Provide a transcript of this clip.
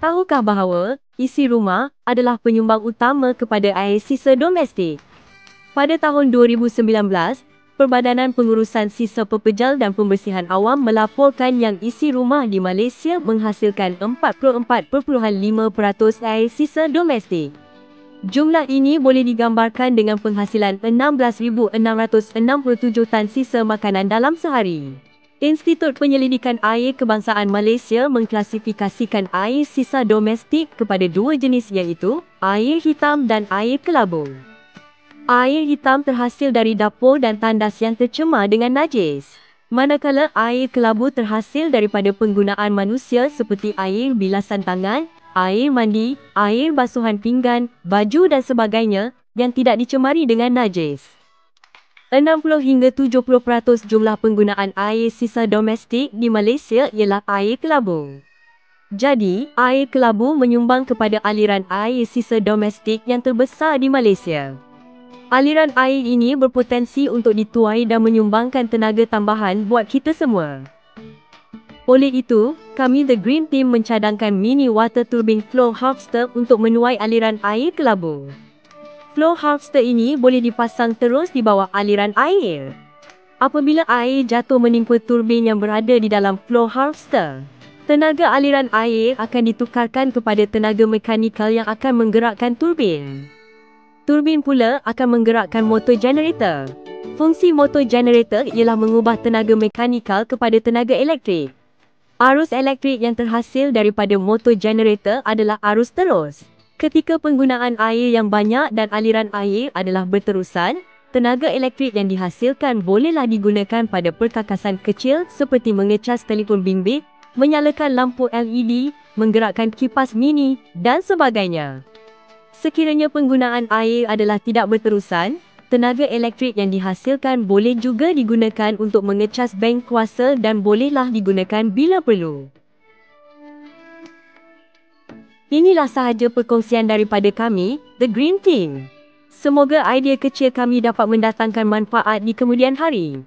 Tahukah bahawa isi rumah adalah penyumbang utama kepada air sisa domestik? Pada tahun 2019, Perbadanan Pengurusan Sisa Pepejal dan Pembersihan Awam melaporkan yang isi rumah di Malaysia menghasilkan 44.5% air sisa domestik. Jumlah ini boleh digambarkan dengan penghasilan 16,667 tan sisa makanan dalam sehari. Institut Penyelidikan Air Kebangsaan Malaysia mengklasifikasikan air sisa domestik kepada dua jenis iaitu air hitam dan air kelabu. Air hitam terhasil dari dapur dan tandas yang tercemar dengan najis, manakala air kelabu terhasil daripada penggunaan manusia seperti air bilasan tangan, air mandi, air basuhan pinggan, baju dan sebagainya yang tidak dicemari dengan najis. 60 hingga 70% jumlah penggunaan air sisa domestik di Malaysia ialah air kelabu. Jadi, air kelabu menyumbang kepada aliran air sisa domestik yang terbesar di Malaysia. Aliran air ini berpotensi untuk dituai dan menyumbangkan tenaga tambahan buat kita semua. Oleh itu, kami The Green Team mencadangkan mini water turbine flow harvester untuk menuai aliran air kelabu. Flow harvester ini boleh dipasang terus di bawah aliran air. Apabila air jatuh menimpa turbin yang berada di dalam flow harvester, tenaga aliran air akan ditukarkan kepada tenaga mekanikal yang akan menggerakkan turbin. Turbin pula akan menggerakkan motor generator. Fungsi motor generator ialah mengubah tenaga mekanikal kepada tenaga elektrik. Arus elektrik yang terhasil daripada motor generator adalah arus terus. Ketika penggunaan air yang banyak dan aliran air adalah berterusan, tenaga elektrik yang dihasilkan bolehlah digunakan pada perkakasan kecil seperti mengecas telefon bimbit, menyalakan lampu LED, menggerakkan kipas mini dan sebagainya. Sekiranya penggunaan air adalah tidak berterusan, tenaga elektrik yang dihasilkan boleh juga digunakan untuk mengecas bank kuasa dan bolehlah digunakan bila perlu. Inilah sahaja perkongsian daripada kami, The Green Team. Semoga idea kecil kami dapat mendatangkan manfaat di kemudian hari.